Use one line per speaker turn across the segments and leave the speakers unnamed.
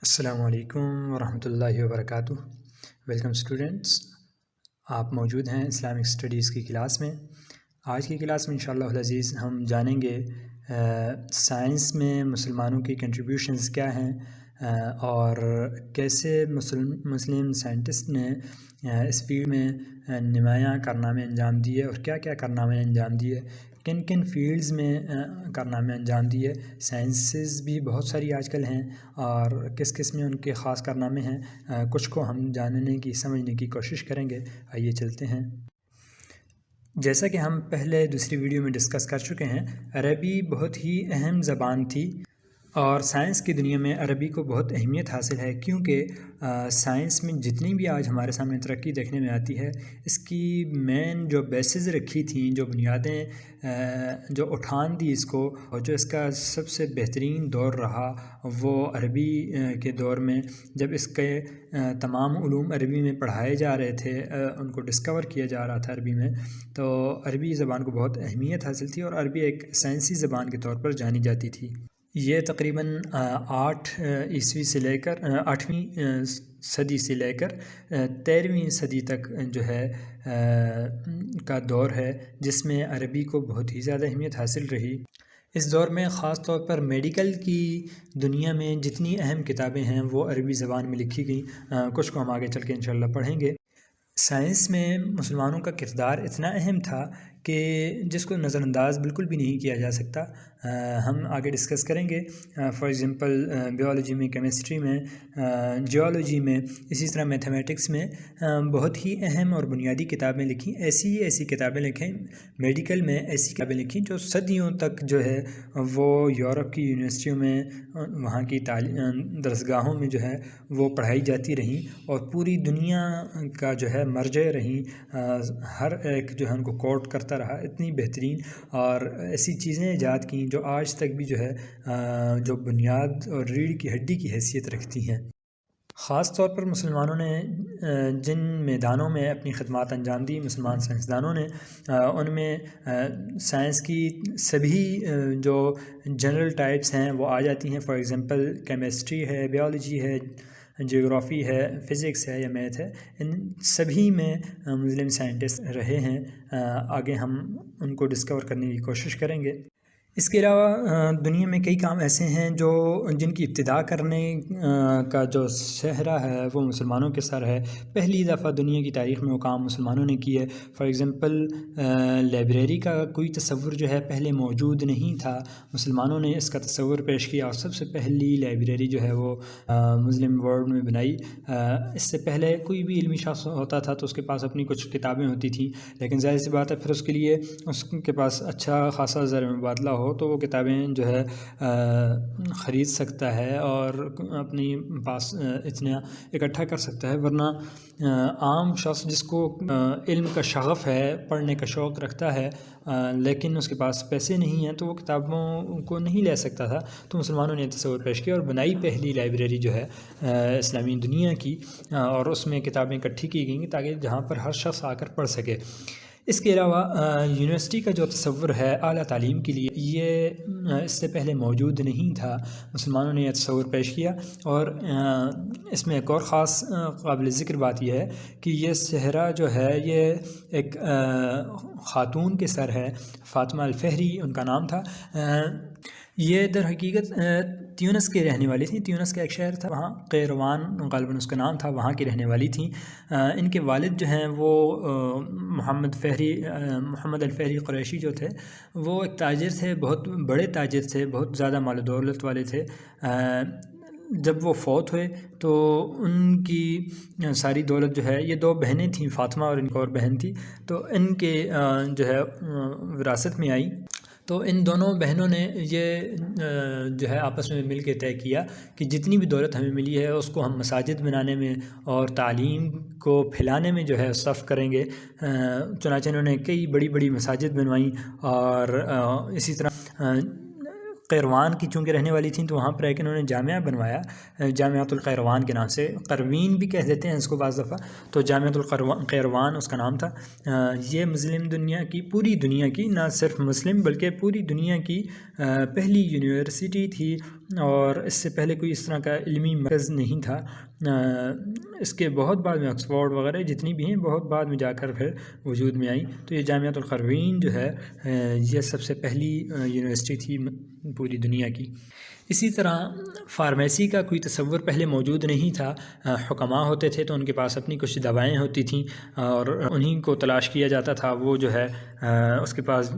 السلام علیکم ورحمۃ اللہ وبرکاتہ۔ ویلکم اسٹوڈنٹس، آپ موجود ہیں اسلامک اسٹڈیز کی کلاس میں۔ آج کی کلاس میں انشاءاللہ العزیز ہم جانیں گے سائنس میں مسلمانوں کی کنٹریبیوشنز کیا ہیں اور کیسے مسلم سائنٹسٹ نے اس فیلڈ میں نمایاں کارنامے انجام دیے اور کیا کیا کارنامے انجام دیے، کن کن فیلڈز میں کارنامے انجام دیے۔ سائنسز بھی بہت ساری آج کل ہیں اور کس کس میں ان کے خاص کارنامے ہیں، کچھ کو ہم جاننے کی سمجھنے کی کوشش کریں گے۔ آئیے چلتے ہیں۔ جیسا کہ ہم پہلے دوسری ویڈیو میں ڈسکس کر چکے ہیں، عربی بہت ہی اہم زبان تھی اور سائنس کی دنیا میں عربی کو بہت اہمیت حاصل ہے، کیونکہ سائنس میں جتنی بھی آج ہمارے سامنے ترقی دیکھنے میں آتی ہے، اس کی مین جو بیسز رکھی تھیں، جو بنیادیں جو اٹھان دی اس کو، اور جو اس کا سب سے بہترین دور رہا وہ عربی کے دور میں، جب اس کے تمام علوم عربی میں پڑھائے جا رہے تھے، ان کو ڈسکور کیا جا رہا تھا عربی میں، تو عربی زبان کو بہت اہمیت حاصل تھی اور عربی ایک سائنسی زبان کے طور پر جانی جاتی تھی۔ یہ تقریباً 8ویں صدی سے لے کر 13ویں صدی تک جو ہے کا دور ہے، جس میں عربی کو بہت ہی زیادہ اہمیت حاصل رہی۔ اس دور میں خاص طور پر میڈیکل کی دنیا میں جتنی اہم کتابیں ہیں وہ عربی زبان میں لکھی گئیں، کچھ کو ہم آگے چل کے انشاءاللہ پڑھیں گے۔ سائنس میں مسلمانوں کا کردار اتنا اہم تھا کہ جس کو نظر انداز بالکل بھی نہیں کیا جا سکتا۔ ہم آگے ڈسکس کریں گے، فار ایگزامپل بیولوجی میں، کیمسٹری میں، جیولوجی میں، اسی طرح میتھمیٹکس میں بہت ہی اہم اور بنیادی کتابیں لکھیں۔ ایسی کتابیں لکھیں، میڈیکل میں ایسی کتابیں لکھیں جو صدیوں تک جو ہے وہ یورپ کی یونیورسٹیوں میں، وہاں کی درسگاہوں میں جو ہے وہ پڑھائی جاتی رہیں اور پوری دنیا کا جو ہے مرجع رہیں، ہر ایک جو ہے ان کو کوٹ کرتا رہا۔ اتنی بہترین اور ایسی چیزیں ایجاد کیں جو آج تک بھی جو ہے جو بنیاد اور ریڑھ کی ہڈی کی حیثیت رکھتی ہیں۔ خاص طور پر مسلمانوں نے جن میدانوں میں اپنی خدمات انجام دی، مسلمان سائنسدانوں نے، ان میں سائنس کی سبھی جو جنرل ٹائپس ہیں وہ آ جاتی ہیں۔ فار ایگزامپل کیمسٹری ہے، بیولوجی ہے، جیوگرافی ہے، فزکس ہے یا میتھ ہے، ان سبھی میں مسلم سائنٹسٹ رہے ہیں۔ آگے ہم ان کو ڈسکور کرنے کی کوشش کریں گے۔ اس کے علاوہ دنیا میں کئی کام ایسے ہیں جن کی ابتدا کرنے کا جو صحرا ہے وہ مسلمانوں کے سر ہے۔ پہلی دفعہ دنیا کی تاریخ میں وہ کام مسلمانوں نے کی ہے۔ فار ایگزامپل لائبریری کا کوئی تصور جو ہے پہلے موجود نہیں تھا، مسلمانوں نے اس کا تصور پیش کیا اور سب سے پہلی لائبریری جو ہے وہ مسلم ورلڈ میں بنائی۔ اس سے پہلے کوئی بھی علمی شخص ہوتا تھا تو اس کے پاس اپنی کچھ کتابیں ہوتی تھیں، لیکن ظاہر سی بات ہے پھر اس کے لیے اس کے پاس اچھا خاصا زر مبادلہ ہو تو وہ کتابیں جو ہے خرید سکتا ہے اور اپنی پاس اتنا اکٹھا کر سکتا ہے، ورنہ عام شخص جس کو علم کا شغف ہے، پڑھنے کا شوق رکھتا ہے، لیکن اس کے پاس پیسے نہیں ہیں تو وہ کتابوں کو نہیں لے سکتا تھا۔ تو مسلمانوں نے تصور پیش کیا اور بنائی پہلی لائبریری جو ہے اسلامی دنیا کی، اور اس میں کتابیں اکٹھی کی گئیں تاکہ جہاں پر ہر شخص آ کر پڑھ سکے۔ اس کے علاوہ یونیورسٹی کا جو تصور ہے اعلیٰ تعلیم کے لیے، یہ اس سے پہلے موجود نہیں تھا۔ مسلمانوں نے یہ تصور پیش کیا، اور اس میں ایک اور خاص قابل ذکر بات یہ ہے کہ یہ صحرا جو ہے یہ ایک خاتون کے سر ہے، فاطمہ الفہری ان کا نام تھا۔ یہ در حقیقت تیونس کے رہنے والی تھیں۔ تیونس کا ایک شہر تھا، وہاں قیروان غالباً اس کا نام تھا، وہاں کی رہنے والی تھیں۔ ان کے والد جو ہیں وہ محمد الفہری قریشی جو تھے، وہ ایک تاجر تھے، بہت بڑے تاجر تھے، بہت زیادہ مال و دولت والے تھے۔ جب وہ فوت ہوئے تو ان کی ساری دولت جو ہے، یہ دو بہنیں تھیں، فاطمہ اور ان کی اور بہن تھی، تو ان کے جو ہے وراثت میں آئی۔ تو ان دونوں بہنوں نے یہ جو ہے آپس میں مل کے طے کیا کہ جتنی بھی دولت ہمیں ملی ہے اس کو ہم مساجد بنانے میں اور تعلیم کو پھیلانے میں جو ہے صرف کریں گے۔ چنانچہ انہوں نے کئی بڑی بڑی مساجد بنوائیں، اور اسی طرح قیروان کی چونکہ رہنے والی تھیں تو وہاں پر ایک انہوں نے جامعہ بنوایا، جامعۃ القیروان کے نام سے، قروین بھی کہہ دیتے ہیں اس کو بعض دفعہ، تو جامعۃ القیروان اس کا نام تھا۔ یہ مسلم دنیا کی، پوری دنیا کی، نہ صرف مسلم بلکہ پوری دنیا کی پہلی یونیورسٹی تھی اور اس سے پہلے کوئی اس طرح کا علمی مرکز نہیں تھا۔ اس کے بہت بعد میں آکسفورڈ وغیرہ جتنی بھی ہیں بہت بعد میں جا کر پھر وجود میں آئیں۔ تو یہ جامعۃ القروین جو ہے یہ سب سے پہلی یونیورسٹی تھی پوری دنیا کی۔ اسی طرح فارمیسی کا کوئی تصور پہلے موجود نہیں تھا۔ حکماء ہوتے تھے تو ان کے پاس اپنی کچھ دوائیں ہوتی تھیں اور انہیں کو تلاش کیا جاتا تھا۔ وہ جو ہے اس کے پاس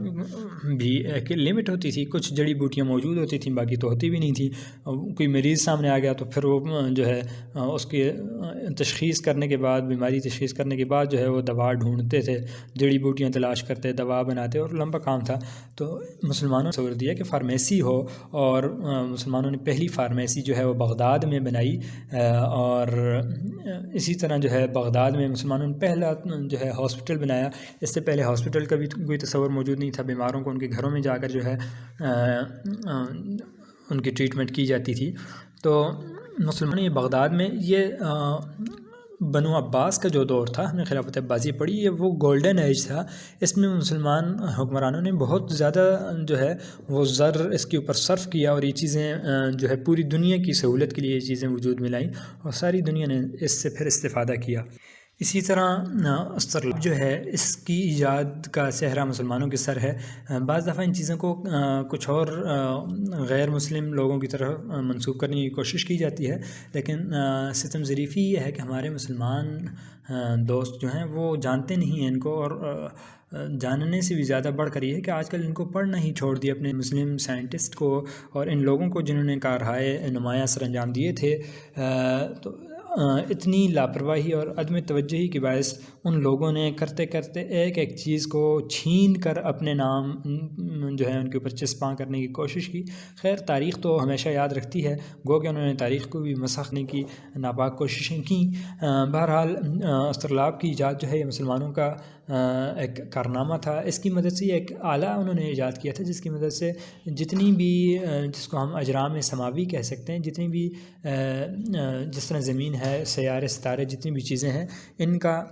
بھی ایک لمٹ ہوتی تھی، کچھ جڑی بوٹیاں موجود ہوتی تھیں، باقی تو ہوتی بھی نہیں تھیں۔ کوئی مریض سامنے آ گیا تو پھر وہ جو ہے اس کے تشخیص کرنے کے بعد، بیماری تشخیص کرنے کے بعد جو ہے وہ دوا ڈھونڈتے تھے، جڑی بوٹیاں تلاش کرتے، دوا بناتے، اور لمبا کام تھا۔ تو مسلمانوں نے تصور دیا کہ فارمیسی ہو، اور مسلمانوں نے پہلی فارمیسی جو ہے وہ بغداد میں بنائی، اور اسی طرح جو ہے بغداد میں مسلمانوں نے پہلا جو ہے ہاسپٹل بنایا۔ اس سے پہلے ہاسپٹل کا بھی کوئی تصور موجود نہیں تھا، بیماروں کو ان کے گھروں میں جا کر جو ہے ان کی ٹریٹمنٹ کی جاتی تھی۔ تو مسلمانوں نے بغداد میں یہ بنو عباس کا جو دور تھا، ہم نے خلافت عباسیہ پڑھی، یہ وہ گولڈن ایج تھا۔ اس میں مسلمان حکمرانوں نے بہت زیادہ جو ہے وہ زر اس کے اوپر صرف کیا، اور یہ چیزیں جو ہے پوری دنیا کی سہولت کے لیے یہ چیزیں وجود میں لائیں، اور ساری دنیا نے اس سے پھر استفادہ کیا۔ اسی طرح اسطرلاب جو ہے اس کی ایجاد کا سہرا مسلمانوں کے سر ہے۔ بعض دفعہ ان چیزوں کو کچھ اور غیر مسلم لوگوں کی طرف منسوب کرنے کی کوشش کی جاتی ہے، لیکن ستم ظریفی یہ ہے کہ ہمارے مسلمان دوست جو ہیں وہ جانتے نہیں ہیں ان کو، اور جاننے سے بھی زیادہ بڑھ کر یہ ہے کہ آج کل ان کو پڑھنا ہی چھوڑ دیا اپنے مسلم سائنٹسٹ کو اور ان لوگوں کو جنہوں نے کارہائے نمایاں سر انجام دیے تھے۔ تو اتنی لاپرواہی اور عدم توجہی کے باعث ان لوگوں نے کرتے کرتے ایک ایک چیز کو چھین کر اپنے نام جو ہے ان کے اوپر چسپاں کرنے کی کوشش کی۔ خیر، تاریخ تو ہمیشہ یاد رکھتی ہے، گو کہ انہوں نے تاریخ کو بھی مسخ کرنے کی ناپاک کوششیں کیں۔ بہرحال اسطرلاب کی ایجاد جو ہے یہ مسلمانوں کا ایک کارنامہ تھا۔ اس کی مدد سے یہ ایک آلہ انہوں نے ایجاد کیا تھا جس کی مدد سے جتنی بھی جس کو ہم اجرام سماوی کہہ سکتے ہیں، جتنی بھی جس طرح زمین ہے، سیارے، ستارے، جتنی بھی چیزیں ہیں، ان کا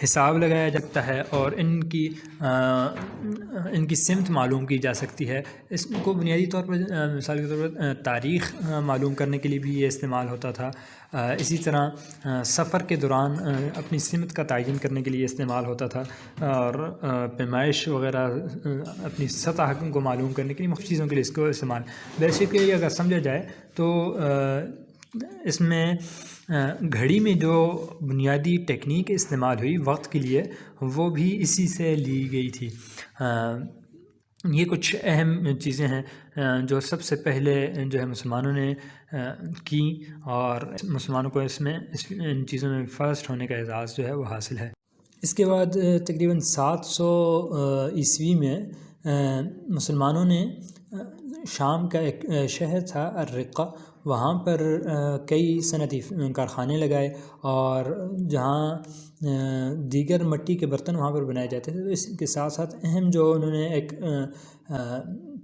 حساب لگایا جاتا ہے اور ان کی سمت معلوم کی جا سکتی ہے۔ اس کو بنیادی طور پر مثال کے طور پر تاریخ معلوم کرنے کے لیے بھی یہ استعمال ہوتا تھا۔ اسی طرح سفر کے دوران اپنی سمت کا تعین کرنے کے لیے استعمال ہوتا تھا، اور پیمائش وغیرہ اپنی سطح کو معلوم کرنے کے لیے مختلف چیزوں کے لیے اس کو استعمال۔ بیسیکلی اگر سمجھا جائے تو اس میں گھڑی میں جو بنیادی ٹیکنیک استعمال ہوئی وقت کے لیے، وہ بھی اسی سے لی گئی تھی۔ یہ کچھ اہم چیزیں ہیں جو سب سے پہلے جو ہے مسلمانوں نے کی، اور مسلمانوں کو ان چیزوں میں فرسٹ ہونے کا اعزاز جو ہے وہ حاصل ہے۔ اس کے بعد تقریباً 700 عیسوی میں مسلمانوں نے شام کا ایک شہر تھا الرقہ، وہاں پر کئی صنعتی کارخانے لگائے، اور جہاں دیگر مٹی کے برتن وہاں پر بنائے جاتے تھے۔ تو اس کے ساتھ ساتھ اہم جو انہوں نے ایک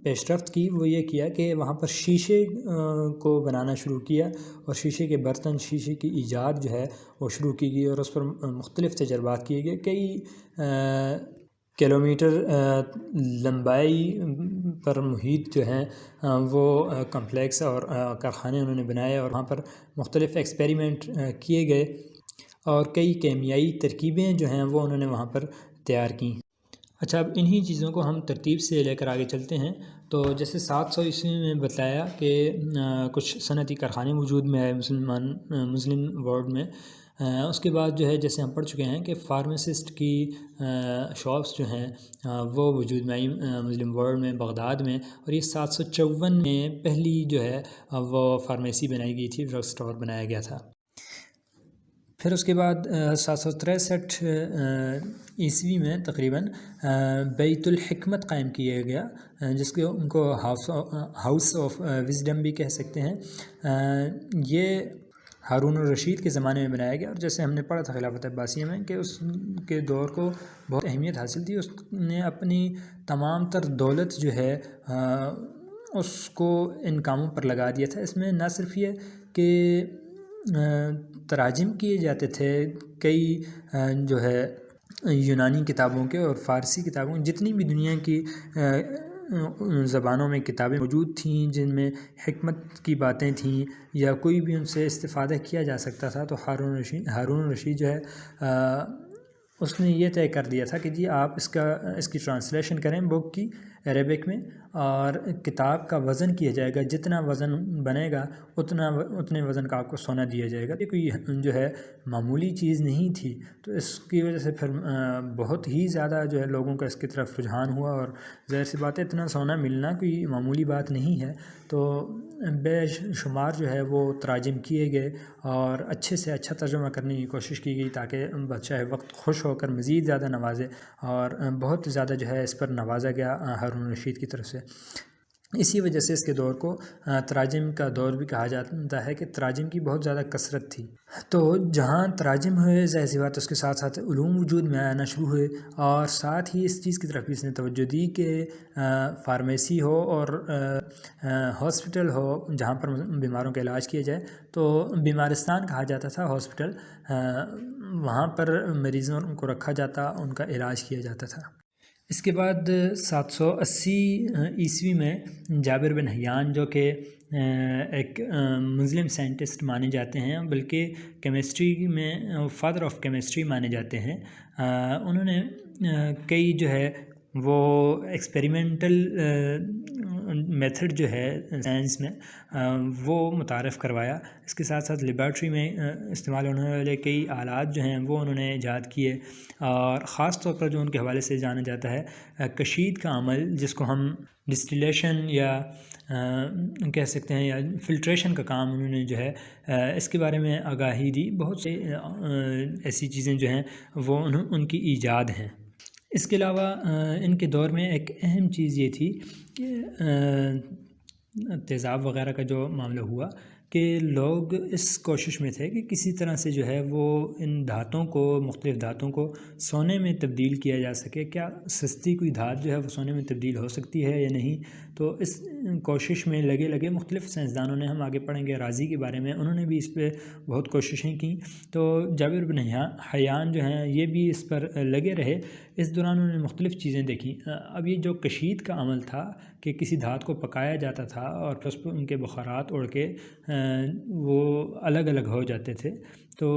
پیش رفت کی وہ یہ کیا کہ وہاں پر شیشے کو بنانا شروع کیا، اور شیشے کے برتن، شیشے کی ایجاد جو ہے وہ شروع کی گئی، اور اس پر مختلف تجربات کیے گئے۔ کئی کلومیٹر لمبائی پر محیط جو ہیں وہ کمپلیکس اور کارخانے انہوں نے بنائے، اور وہاں پر مختلف ایکسپیریمنٹ کیے گئے، اور کئی کیمیائی ترکیبیں جو ہیں وہ انہوں نے وہاں پر تیار کیں۔ اچھا، اب انہی چیزوں کو ہم ترتیب سے لے کر آگے چلتے ہیں۔ تو جیسے 700 عیسوی میں بتایا کہ کچھ صنعتی کارخانے وجود میں آئے مسلم ورلڈ میں۔ اس کے بعد جو ہے جیسے ہم پڑھ چکے ہیں کہ فارماسسٹ کی شاپس جو ہیں وہ وجود میں آئی مسلم ورلڈ میں، بغداد میں، اور یہ 754 میں پہلی جو ہے وہ فارمیسی بنائی گئی تھی، ڈرگ سٹور بنایا گیا تھا۔ پھر اس کے بعد 763 عیسوی میں تقریباً بیت الحکمت قائم کیا گیا، جس کو ان کو ہاؤس آف وزڈم بھی کہہ سکتے ہیں۔ یہ ہارون الرشید کے زمانے میں بنایا گیا، اور جیسے ہم نے پڑھا تھا خلافت عباسیہ میں کہ اس کے دور کو بہت اہمیت حاصل تھی۔ اس نے اپنی تمام تر دولت جو ہے اس کو ان کاموں پر لگا دیا تھا۔ اس میں نہ صرف یہ کہ تراجم کیے جاتے تھے کئی جو ہے یونانی کتابوں کے اور فارسی کتابوں، جتنی بھی دنیا کی زبانوں میں کتابیں موجود تھیں جن میں حکمت کی باتیں تھیں یا کوئی بھی ان سے استفادہ کیا جا سکتا تھا، تو ہارون الرشید جو ہے اس نے یہ طے کر دیا تھا کہ جی آپ اس کی ٹرانسلیشن کریں بک کی عربک میں، اور کتاب کا وزن کیا جائے گا، جتنا وزن بنے گا اتنے وزن کا آپ کو سونا دیا جائے گا۔ یہ کوئی جو ہے معمولی چیز نہیں تھی، تو اس کی وجہ سے پھر بہت ہی زیادہ جو ہے لوگوں کا اس کی طرف رجحان ہوا، اور ظاہر سی بات ہے اتنا سونا ملنا کوئی معمولی بات نہیں ہے، تو بے شمار جو ہے وہ تراجم کیے گئے اور اچھے سے اچھا ترجمہ کرنے کی کوشش کی گئی تاکہ بادشاہ وقت خوش ہو کر مزید زیادہ نوازے، اور بہت زیادہ جو ہے اس پر نوازا گیا ہارون الرشید کی طرف سے۔ اسی وجہ سے اس کے دور کو تراجم کا دور بھی کہا جاتا ہے کہ تراجم کی بہت زیادہ کثرت تھی۔ تو جہاں تراجم ہوئے، ظاہر سی بات اس کے ساتھ ساتھ علوم وجود میں آنا شروع ہوئے، اور ساتھ ہی اس چیز کی طرف بھی اس نے توجہ دی کہ فارمیسی ہو اور ہاسپٹل ہو جہاں پر بیماروں کا علاج کیا جائے، تو بیمارستان کہا جاتا تھا ہاسپٹل، وہاں پر مریضوں کو رکھا جاتا، ان کا علاج کیا جاتا تھا۔ اس کے بعد 780 عیسوی میں جابر بن حیان جو کہ ایک مسلم سائنٹسٹ مانے جاتے ہیں، بلکہ کیمسٹری میں فادر آف کیمسٹری مانے جاتے ہیں، انہوں نے کئی جو ہے وہ ایکسپیریمنٹل میتھڈ جو ہے سائنس میں وہ متعارف کروایا۔ اس کے ساتھ ساتھ لیبارٹری میں استعمال ہونے والے کئی آلات جو ہیں وہ انہوں نے ایجاد کیے، اور خاص طور پر جو ان کے حوالے سے جانا جاتا ہے کشید کا عمل، جس کو ہم ڈسٹیلیشن یا کہہ سکتے ہیں، یا فلٹریشن کا کام انہوں نے جو ہے اس کے بارے میں آگاہی دی۔ بہت سے ایسی چیزیں جو ہیں وہ ان کی ایجاد ہیں۔ اس کے علاوہ ان کے دور میں ایک اہم چیز یہ تھی کہ تیزاب وغیرہ کا جو معاملہ ہوا کہ لوگ اس کوشش میں تھے کہ کسی طرح سے جو ہے وہ ان دھاتوں کو، مختلف دھاتوں کو سونے میں تبدیل کیا جا سکے۔ کیا سستی کوئی دھات جو ہے وہ سونے میں تبدیل ہو سکتی ہے یا نہیں؟ تو اس کوشش میں لگے مختلف سائنسدانوں نے، ہم آگے پڑھیں گے رازی کے بارے میں، انہوں نے بھی اس پہ بہت کوششیں کیں۔ تو جابر بن حیان جو ہیں یہ بھی اس پر لگے رہے۔ اس دوران انہوں نے مختلف چیزیں دیکھیں۔ اب یہ جو کشید کا عمل تھا کہ کسی دھات کو پکایا جاتا تھا اور پھر اس پر ان کے بخارات اڑ کے وہ الگ الگ ہو جاتے تھے، تو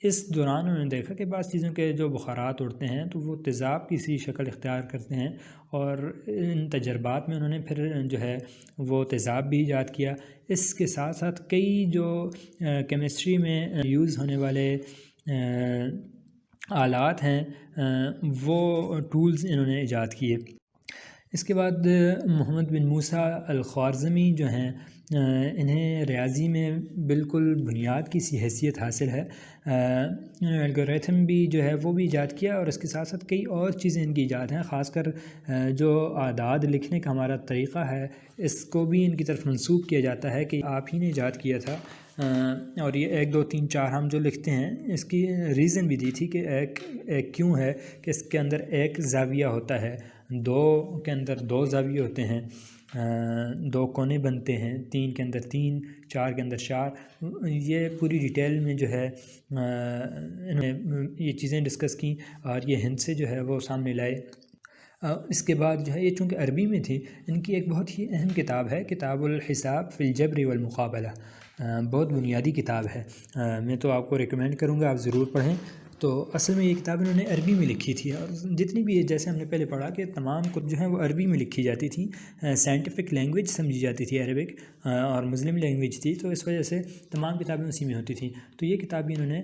اس دوران انہوں نے دیکھا کہ بعض چیزوں کے جو بخارات اڑتے ہیں تو وہ تیزاب کی سی شکل اختیار کرتے ہیں، اور ان تجربات میں انہوں نے پھر جو ہے وہ تیزاب بھی ایجاد کیا۔ اس کے ساتھ ساتھ کئی جو کیمسٹری میں یوز ہونے والے آلات ہیں وہ ٹولز انہوں نے ایجاد کیے۔ اس کے بعد محمد بن موسیٰ الخوارزمی جو ہیں، انہیں ریاضی میں بالکل بنیاد کی سی حیثیت حاصل ہے۔ الگوریتھم بھی جو ہے وہ بھی ایجاد کیا، اور اس کے ساتھ ساتھ کئی اور چیزیں ان کی ایجاد ہیں، خاص کر جو اعداد لکھنے کا ہمارا طریقہ ہے اس کو بھی ان کی طرف منسوب کیا جاتا ہے کہ آپ ہی نے ایجاد کیا تھا۔ اور یہ 1 2 3 4 ہم جو لکھتے ہیں اس کی ریزن بھی دی تھی کہ ایک کیوں ہے کہ اس کے اندر ایک زاویہ ہوتا ہے، 2 کے اندر 2 زاویے ہوتے ہیں، 2 کونے بنتے ہیں، 3 کے اندر 3، 4 کے اندر 4۔ یہ پوری ڈیٹیل میں جو ہے انہوں نے یہ چیزیں ڈسکس کیں اور یہ ہند سے جو ہے وہ سامنے لائے۔ اس کے بعد جو ہے یہ چونکہ عربی میں تھی، ان کی ایک بہت ہی اہم کتاب ہے کتاب الحساب فی الجبر والمقابلہ، بہت بنیادی کتاب ہے، میں تو آپ کو ریکمینڈ کروں گا آپ ضرور پڑھیں۔ تو اصل میں یہ کتاب انہوں نے عربی میں لکھی تھی، اور جتنی بھی جیسے ہم نے پہلے پڑھا کہ تمام کتب جو ہیں وہ عربی میں لکھی جاتی تھیں، سائنٹیفک لینگویج سمجھی جاتی تھی عربک، اور مسلم لینگویج تھی، تو اس وجہ سے تمام کتابیں اسی میں ہوتی تھیں۔ تو یہ کتاب بھی انہوں نے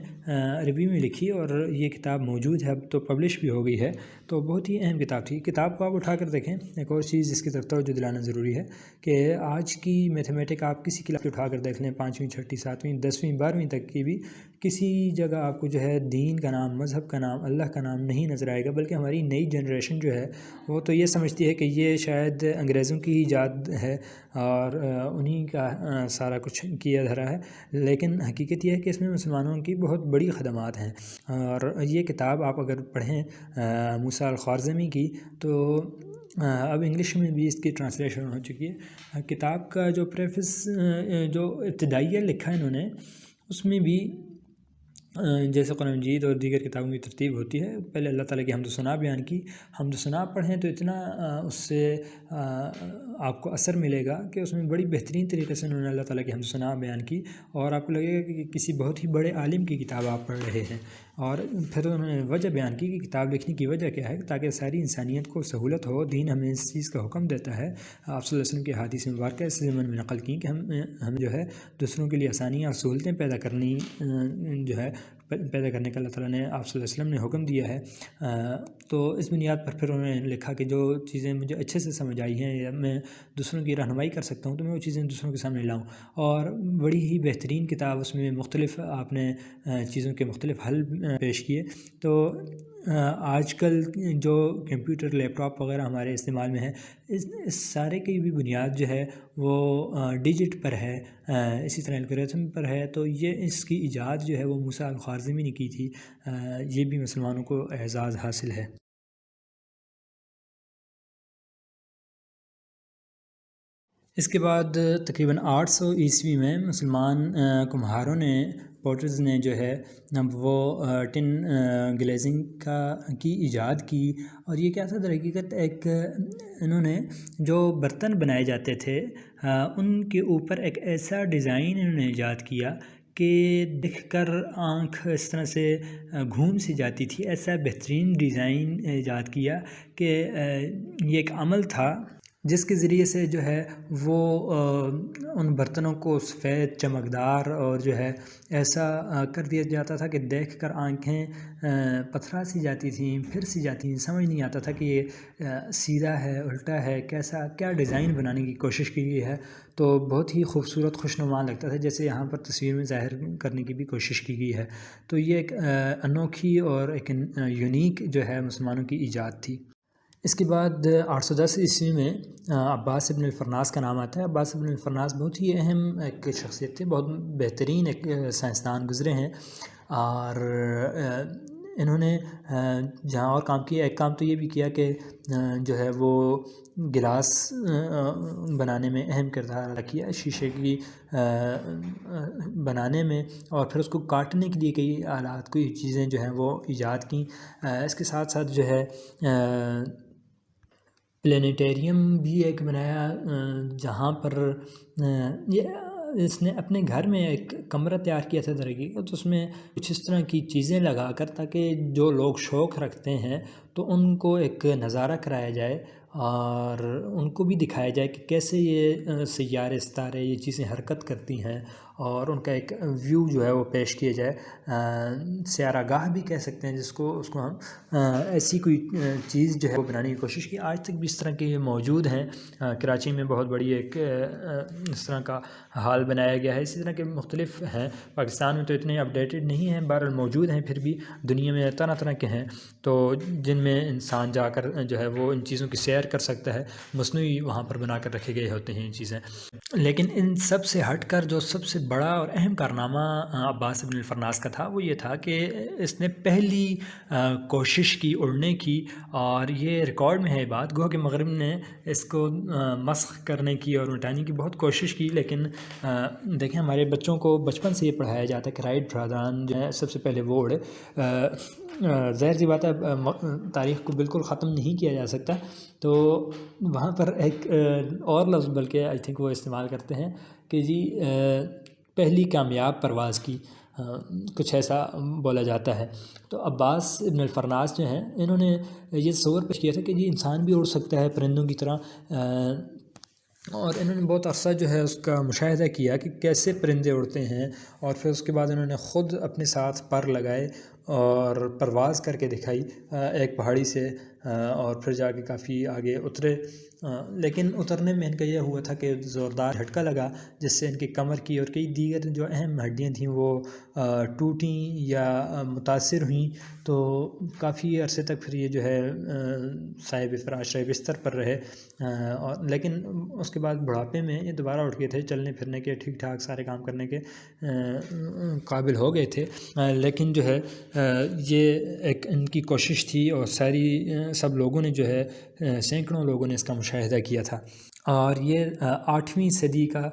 عربی میں لکھی، اور یہ کتاب موجود ہے، اب تو پبلش بھی ہو گئی ہے، تو بہت ہی اہم کتاب تھی۔ کتاب کو آپ اٹھا کر دیکھیں۔ ایک اور چیز جس کی طرف توجہ دلانا ضروری ہے کہ آج کی میتھمیٹک آپ کسی کلاس اٹھا کر دیکھ لیں، 5ویں 6ٹھی 7ویں 10ویں 12ویں تک کی بھی، کسی جگہ آپ کو جو ہے دین کا نام، مذہب کا نام، اللہ کا نام نہیں نظر آئے گا، بلکہ ہماری نئی جنریشن جو ہے وہ تو یہ سمجھتی ہے کہ یہ شاید انگریزوں کی ایجاد ہے اور انہی کا سارا کچھ کیا دھرا ہے، لیکن حقیقت یہ ہے کہ اس میں مسلمانوں کی بہت بڑی خدمات ہیں۔ اور یہ کتاب آپ اگر پڑھیں موسیٰ الخوارزمی کی، تو اب انگلش میں بھی اس کی ٹرانسلیشن ہو چکی ہے۔ کتاب کا جو پریفس جو ابتدائیہ لکھا ہے انہوں نے، اس میں بھی جیسے قرآن مجید اور دیگر کتابوں کی ترتیب ہوتی ہے، پہلے اللہ تعالیٰ کی حمد و ثنا بیان کی، حمد و ثنا پڑھیں تو اتنا اس سے آپ کو اثر ملے گا کہ اس میں بڑی بہترین طریقے سے انہوں نے اللہ تعالیٰ کی حمد و ثنا بیان کی، اور آپ کو لگے گا کہ کسی بہت ہی بڑے عالم کی کتاب آپ پڑھ رہے ہیں۔ اور پھر انہوں نے وجہ بیان کی کہ کتاب لکھنے کی وجہ کیا ہے، تاکہ ساری انسانیت کو سہولت ہو۔ دین ہمیں اس چیز کا حکم دیتا ہے، آپ صلی اللہ علیہ وسلم کی حدیث مبارکہ اس ضمن میں نقل کی کہ ہم جو ہے دوسروں کے لیے آسانیاں اور سہولتیں پیدا کرنی جو ہے پیدا کرنے کا اللہ تعالیٰ نے آپ صلی اللہ علیہ وسلم نے حکم دیا ہے۔ تو اس بنیاد پر پھر انہوں نے لکھا کہ جو چیزیں مجھے اچھے سے سمجھ آئی ہیں یا میں دوسروں کی رہنمائی کر سکتا ہوں تو میں وہ چیزیں دوسروں کے سامنے لاؤں، اور بڑی ہی بہترین کتاب، اس میں مختلف آپ نے چیزوں کے مختلف حل پیش کیے۔ تو آج کل جو کمپیوٹر، لیپ ٹاپ وغیرہ ہمارے استعمال میں ہے، اس سارے کی بھی بنیاد جو ہے وہ ڈیجٹ پر ہے، اسی طرح الگوریتھم پر ہے۔ تو یہ اس کی ایجاد جو ہے وہ موسیٰ الخوارزمی نے کی تھی، یہ بھی مسلمانوں کو اعزاز حاصل ہے۔ اس کے بعد تقریباً 800 میں مسلمان کمہاروں نے، پوٹرز نے جو ہے وہ ٹن گلیزنگ کی ایجاد کی، اور یہ کیا تھا در حقیقت، ایک انہوں نے جو برتن بنائے جاتے تھے ان کے اوپر ایک ایسا ڈیزائن انہوں نے ایجاد کیا کہ دیکھ کر آنکھ اس طرح سے گھوم سی جاتی تھی، ایسا بہترین ڈیزائن ایجاد کیا کہ یہ ایک عمل تھا جس کے ذریعے سے جو ہے وہ ان برتنوں کو سفید، چمکدار اور جو ہے ایسا کر دیا جاتا تھا کہ دیکھ کر آنکھیں پتھرا سی جاتی تھیں، پھر سی جاتی تھیں، سمجھ نہیں آتا تھا کہ یہ سیدھا ہے، الٹا ہے، کیا ڈیزائن بنانے کی کوشش کی گئی ہے۔ تو بہت ہی خوبصورت، خوشنما لگتا تھا، جیسے یہاں پر تصویر میں ظاہر کرنے کی بھی کوشش کی گئی ہے۔ تو یہ ایک انوکھی اور ایک یونیک جو ہے مسلمانوں کی ایجاد تھی۔ اس کے بعد 810 میں عباس ابن الفرناس کا نام آتا ہے۔ عباس ابن الفرناس بہت ہی اہم ایک شخصیت تھے، بہت بہترین ایک سائنسدان گزرے ہیں، اور انہوں نے جہاں اور کام کیا، ایک کام تو یہ بھی کیا کہ جو ہے وہ گلاس بنانے میں اہم کردار ادا کیا، شیشے کی بنانے میں، اور پھر اس کو کاٹنے کے لیے کئی آلات، کوئی چیزیں جو ہیں وہ ایجاد کیں۔ اس کے ساتھ ساتھ جو ہے پلینیٹیریم بھی ایک بنایا، جہاں پر اس نے اپنے گھر میں ایک کمرہ تیار کیا تھا در حقیقت، اس میں کچھ اس طرح کی چیزیں لگا کر تاکہ جو لوگ شوق رکھتے ہیں تو ان کو ایک نظارہ کرایا جائے، اور ان کو بھی دکھایا جائے کہ کیسے یہ سیارے، ستارے، یہ چیزیں حرکت کرتی ہیں، اور ان کا ایک ویو جو ہے وہ پیش کیا جائے۔ سیارہ گاہ بھی کہہ سکتے ہیں جس کو، اس کو ہم ایسی کوئی چیز جو ہے وہ بنانے کی کوشش کی۔ آج تک بھی اس طرح کے موجود ہیں، کراچی میں بہت بڑی ایک اس طرح کا حال بنایا گیا ہے، اسی طرح کے مختلف ہیں۔ پاکستان میں تو اتنے اپڈیٹڈ نہیں ہیں، بہرحال موجود ہیں، پھر بھی دنیا میں طرح طرح کے ہیں، تو جن میں انسان جا کر جو ہے وہ ان چیزوں کی سیر کر سکتا ہے، مصنوعی وہاں پر بنا کر رکھے گئے ہوتے ہیں یہ چیزیں۔ لیکن ان سب سے ہٹ کر جو سب سے بڑا اور اہم کارنامہ عباس ابن الفرناس کا تھا وہ یہ تھا کہ اس نے پہلی کوشش کی اڑنے کی، اور یہ ریکارڈ میں ہے بات، گو کہ مغرب نے اس کو مسخ کرنے کی اور مٹانے کی بہت کوشش کی، لیکن دیکھیں ہمارے بچوں کو بچپن سے یہ پڑھایا جاتا ہے کہ رائٹ برادران جو ہے سب سے پہلے وہ اڑے۔ ظاہر سی بات ہے تاریخ کو بالکل ختم نہیں کیا جا سکتا، تو وہاں پر ایک اور لفظ بلکہ آئی تھنک وہ استعمال کرتے ہیں کہ جی پہلی کامیاب پرواز کی، کچھ ایسا بولا جاتا ہے۔ تو عباس ابن الفرناس جو ہیں انہوں نے یہ تصور پیش کیا تھا کہ جی انسان بھی اڑ سکتا ہے پرندوں کی طرح، اور انہوں نے بہت عرصہ جو ہے اس کا مشاہدہ کیا کہ کیسے پرندے اڑتے ہیں، اور پھر اس کے بعد انہوں نے خود اپنے ساتھ پر لگائے اور پرواز کر کے دکھائی ایک پہاڑی سے، اور پھر جا کے کافی آگے اترے، لیکن اترنے میں ان کا یہ ہوا تھا کہ زوردار جھٹکا لگا جس سے ان کی کمر کی اور کئی دیگر جو اہم ہڈیاں تھیں وہ ٹوٹیں یا متاثر ہوئیں، تو کافی عرصے تک پھر یہ جو ہے صاحب فراش رہے، بستر پر رہے، اور لیکن اس کے بعد بڑھاپے میں یہ دوبارہ اٹھ گئے تھے، چلنے پھرنے کے ٹھیک ٹھاک سارے کام کرنے کے قابل ہو گئے تھے، لیکن جو ہے یہ ایک ان کی کوشش تھی، اور سب لوگوں نے جو ہے سینکڑوں لوگوں نے اس کا مشاہدہ کیا تھا۔ اور یہ 8ویں صدی کا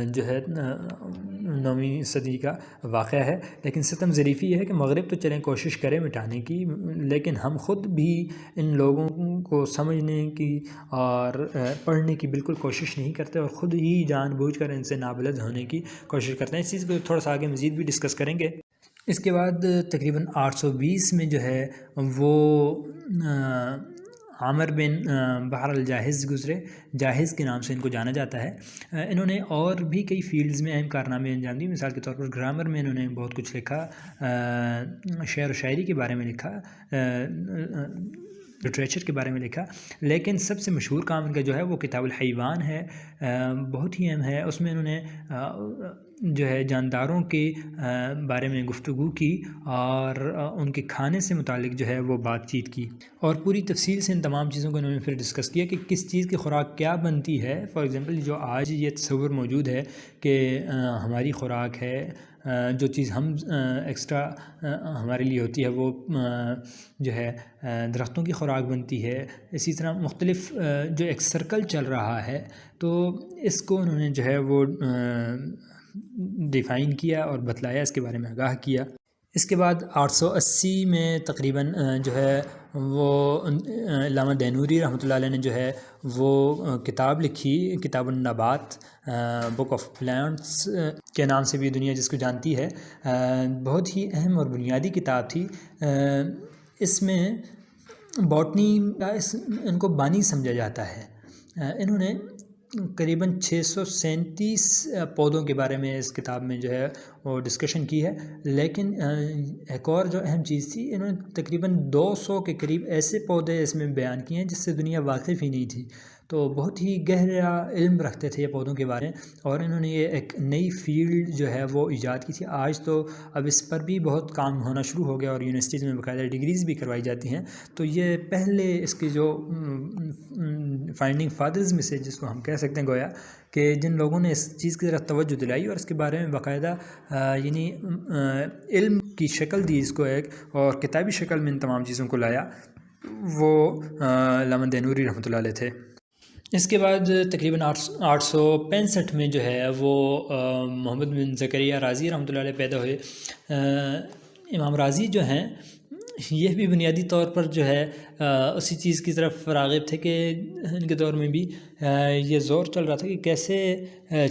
جو ہے 9ویں صدی کا واقعہ ہے. لیکن ستم ظریفی یہ ہے کہ مغرب تو چلیں کوشش کریں مٹانے کی، لیکن ہم خود بھی ان لوگوں کو سمجھنے کی اور پڑھنے کی بالکل کوشش نہیں کرتے، اور خود ہی جان بوجھ کر ان سے نابلد ہونے کی کوشش کرتے ہیں. اس چیز کو تھوڑا سا آگے مزید بھی ڈسکس کریں گے. اس کے بعد تقریباً 820 میں جو ہے وہ عامر بن بحر الجاحظ گزرے. جاحظ کے نام سے ان کو جانا جاتا ہے. انہوں نے اور بھی کئی فیلڈز میں اہم کارنامے انجام دی. مثال کے طور پر گرامر میں انہوں نے بہت کچھ لکھا، شعر و شاعری کے بارے میں لکھا، لٹریچر کے بارے میں لکھا. لیکن سب سے مشہور کام ان کا جو ہے وہ کتاب الحیوان ہے، بہت ہی اہم ہے. اس میں انہوں نے جو ہے جانداروں کے بارے میں گفتگو کی اور ان کے کھانے سے متعلق جو ہے وہ بات چیت کی، اور پوری تفصیل سے ان تمام چیزوں کو انہوں نے پھر ڈسکس کیا کہ کس چیز کی خوراک کیا بنتی ہے. فار ایگزامپل جو آج یہ تصور موجود ہے کہ ہماری خوراک ہے، جو چیز ہم ایکسٹرا ہمارے لیے ہوتی ہے وہ جو ہے درختوں کی خوراک بنتی ہے. اسی طرح مختلف جو ایک سرکل چل رہا ہے، تو اس کو انہوں نے جو ہے وہ ڈیفائن کیا اور بتلایا، اس کے بارے میں آگاہ کیا. اس کے بعد 880 میں تقریباً جو ہے وہ علامہ دینوری رحمۃ اللہ علیہ نے جو ہے وہ کتاب لکھی، کتاب النبات، بک آف پلانٹس کے نام سے بھی دنیا جس کو جانتی ہے. بہت ہی اہم اور بنیادی کتاب تھی. اس میں باٹنی کا ان کو بانی سمجھا جاتا ہے. انہوں نے قریباً 637 پودوں کے بارے میں اس کتاب میں جو ہے وہ ڈسکشن کی ہے. لیکن ایک اور جو اہم چیز تھی، انہوں نے تقریباً 200 کے قریب ایسے پودے اس میں بیان کیے ہیں جس سے دنیا واقف ہی نہیں تھی. تو بہت ہی گہرا علم رکھتے تھے یہ پودوں کے بارے میں، اور انہوں نے یہ ایک نئی فیلڈ جو ہے وہ ایجاد کی تھی. آج تو اب اس پر بھی بہت کام ہونا شروع ہو گیا اور یونیورسٹیز میں باقاعدہ ڈگریز بھی کروائی جاتی ہیں. تو یہ پہلے اس کی جو فائنڈنگ فادرز میں سے جس کو ہم کہہ سکتے ہیں گویا کہ جن لوگوں نے اس چیز کی طرف توجہ دلائی اور اس کے بارے میں باقاعدہ یعنی علم کی شکل دی اس کو ایک، اور کتابی شکل میں ان تمام چیزوں کو لایا، وہ علامہ دینوری رحمۃ اللہ علیہ تھے. اس کے بعد تقریباً 865 میں جو ہے وہ محمد بن زکریا رازی رحمۃ اللہ علیہ پیدا ہوئے. امام رازی جو ہیں یہ بھی بنیادی طور پر جو ہے اسی چیز کی طرف راغب تھے کہ ان کے دور میں بھی یہ زور چل رہا تھا کہ کیسے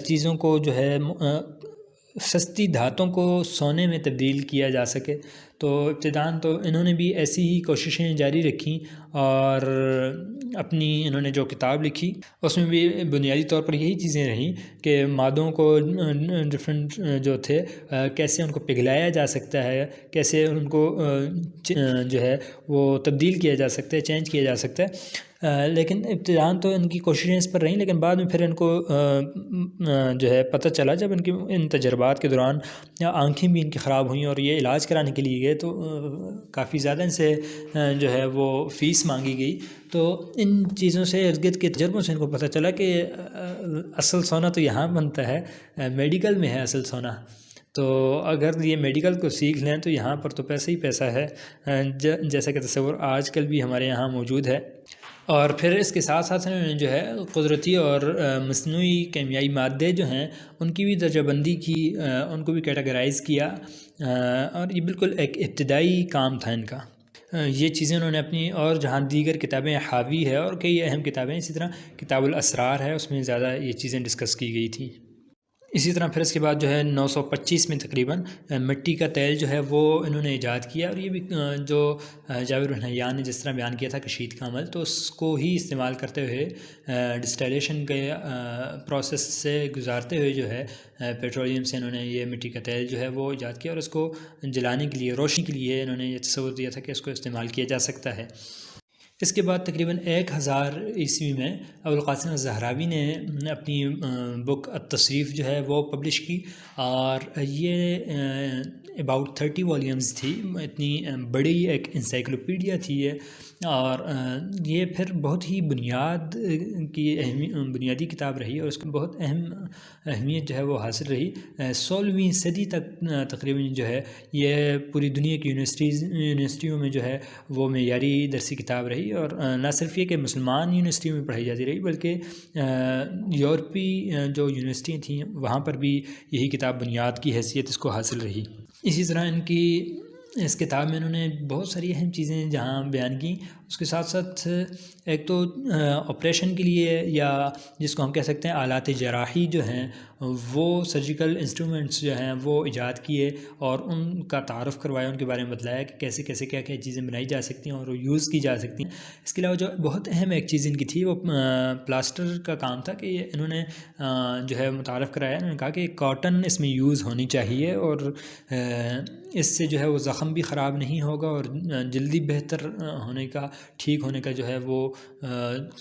چیزوں کو جو ہے سستی دھاتوں کو سونے میں تبدیل کیا جا سکے. تو ابتداً تو انہوں نے بھی ایسی ہی کوششیں جاری رکھیں، اور اپنی انہوں نے جو کتاب لکھی اس میں بھی بنیادی طور پر یہی چیزیں رہیں کہ مادوں کو ڈفرینٹ جو تھے کیسے ان کو پگھلایا جا سکتا ہے، کیسے ان کو جو ہے وہ تبدیل کیا جا سکتا ہے، چینج کیا جا سکتا ہے. لیکن ابتداً تو ان کی کوششیں اس پر رہیں، لیکن بعد میں پھر ان کو جو ہے پتہ چلا جب ان تجربات کے دوران آنکھیں بھی ان کی خراب ہوئیں اور یہ علاج کرانے کے لیے گئے تو کافی زیادہ ان سے جو ہے وہ فیس مانگی گئی. تو ان چیزوں سے، ارد گرد کے تجربوں سے ان کو پتہ چلا کہ اصل سونا تو یہاں بنتا ہے، میڈیکل میں ہے اصل سونا. تو اگر یہ میڈیکل کو سیکھ لیں تو یہاں پر تو پیسہ ہی پیسہ ہے، جیسا کہ تصور آج کل بھی ہمارے یہاں موجود ہے. اور پھر اس کے ساتھ ساتھ انہوں نے جو ہے قدرتی اور مصنوعی کیمیائی مادے جو ہیں ان کی بھی درجہ بندی کی، ان کو بھی کیٹاگرائز کیا، اور یہ بالکل ایک ابتدائی کام تھا ان کا. یہ چیزیں انہوں نے اپنی، اور جہاں دیگر کتابیں حاوی ہے اور کئی اہم کتابیں، اسی طرح کتاب الاسرار ہے، اس میں زیادہ یہ چیزیں ڈسکس کی گئی تھیں. اسی طرح پھر اس کے بعد جو ہے 925 میں تقریباً مٹی کا تیل جو ہے وہ انہوں نے ایجاد کیا، اور یہ بھی جو جابر بن حیان نے جس طرح بیان کیا تھا کشید کا عمل، تو اس کو ہی استعمال کرتے ہوئے ڈسٹیلیشن کے پروسیس سے گزارتے ہوئے جو ہے پیٹرولیم سے انہوں نے یہ مٹی کا تیل جو ہے وہ ایجاد کیا، اور اس کو جلانے کے لیے، روشنی کے لیے انہوں نے یہ تصور دیا تھا کہ اس کو استعمال کیا جا سکتا ہے. اس کے بعد تقریباً 1000 عیسوی میں ابوالقاسم الزہراوی نے اپنی بک التصریف جو ہے وہ پبلش کی، اور یہ اباؤٹ 30 والیومز تھی. اتنی بڑی ایک انسائکلوپیڈیا تھی یہ، اور یہ پھر بہت ہی بنیادی کتاب رہی، اور اس کو بہت اہمیت جو ہے وہ حاصل رہی. 16ویں صدی تک تقریباً جو ہے یہ پوری دنیا کی یونیورسٹیوں میں جو ہے وہ معیاری درسی کتاب رہی. رہی اور نہ صرف یہ کہ مسلمان یونیورسٹیوں میں پڑھائی جاتی رہی بلکہ یورپی جو یونیورسٹیاں تھیں وہاں پر بھی یہی کتاب بنیاد کی حیثیت اس کو حاصل رہی۔ اسی طرح اس کتاب میں انہوں نے بہت ساری اہم چیزیں جہاں بیان کیں، اس کے ساتھ ساتھ ایک تو آپریشن کے لیے یا جس کو ہم کہہ سکتے ہیں آلات جراحی جو ہیں وہ سرجیکل انسٹرومنٹس جو ہیں وہ ایجاد کیے اور ان کا تعارف کروایا، ان کے بارے میں بتلایا کہ کیسے کیسے کیا کیا چیزیں بنائی جا سکتی ہیں اور وہ یوز کی جا سکتی ہیں۔ اس کے علاوہ جو بہت اہم ایک چیز ان کی تھی وہ پلاسٹر کا کام تھا کہ انہوں نے جو ہے متعارف کرایا، انہوں نے کہا کہ کاٹن اس میں یوز ہونی چاہیے اور اس سے جو ہے وہ زخم بھی خراب نہیں ہوگا اور جلدی بہتر ہونے کا، ٹھیک ہونے کا جو ہے وہ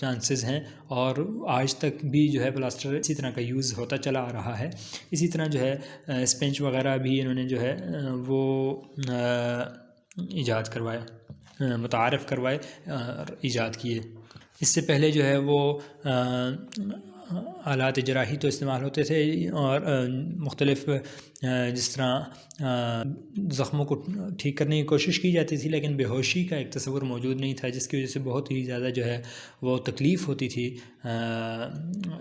چانسز ہیں، اور آج تک بھی جو ہے پلاسٹر اسی طرح کا یوز ہوتا چلا آ رہا ہے۔ اسی طرح جو ہے اسپنچ وغیرہ بھی انہوں نے جو ہے وہ ایجاد کروائے، متعارف کروائے اور ایجاد کیے۔ اس سے پہلے جو ہے وہ آلات جراحی تو استعمال ہوتے تھے اور مختلف جس طرح زخموں کو ٹھیک کرنے کی کوشش کی جاتی تھی، لیکن بے ہوشی کا ایک تصور موجود نہیں تھا جس کی وجہ سے بہت ہی زیادہ جو ہے وہ تکلیف ہوتی تھی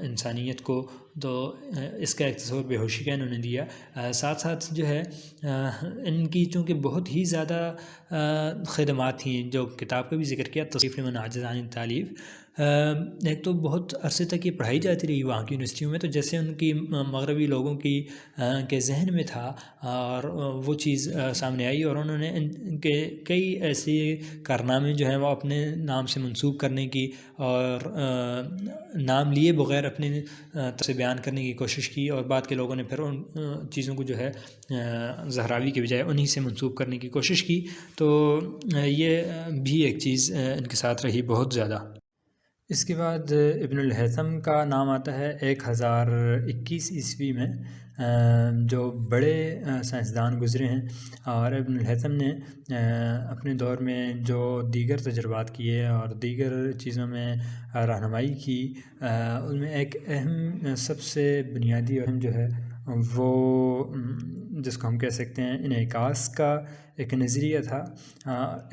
انسانیت کو، تو اس کا ایک تصور بے ہوشی کا انہوں نے دیا۔ ساتھ ساتھ جو ہے ان کی چونکہ بہت ہی زیادہ خدمات تھیں، جو کتاب کا بھی ذکر کیا، تصنیف لمن عجز عن التعلیف، ایک تو بہت عرصے تک یہ پڑھائی جاتی رہی وہاں کی یونیورسٹیوں میں، تو جیسے ان کی مغربی لوگوں کی کے ذہن میں تھا اور وہ چیز سامنے آئی اور انہوں نے ان کے کئی ایسے کارنامے جو ہیں وہ اپنے نام سے منسوب کرنے کی اور نام لیے بغیر اپنے طرف سے بیان کرنے کی کوشش کی، اور بعد کے لوگوں نے پھر ان چیزوں کو جو ہے زہراوی کے بجائے انہی سے منسوب کرنے کی کوشش کی، تو یہ بھی ایک چیز ان کے ساتھ رہی بہت زیادہ۔ اس کے بعد ابن الہیثم کا نام آتا ہے 1021 عیسوی میں، جو بڑے سائنسدان گزرے ہیں، اور ابن الہیثم نے اپنے دور میں جو دیگر تجربات کیے اور دیگر چیزوں میں رہنمائی کی، ان میں ایک اہم سب سے بنیادی اور اہم جو ہے وہ جس کو ہم کہہ سکتے ہیں انعکاس کا ایک نظریہ تھا۔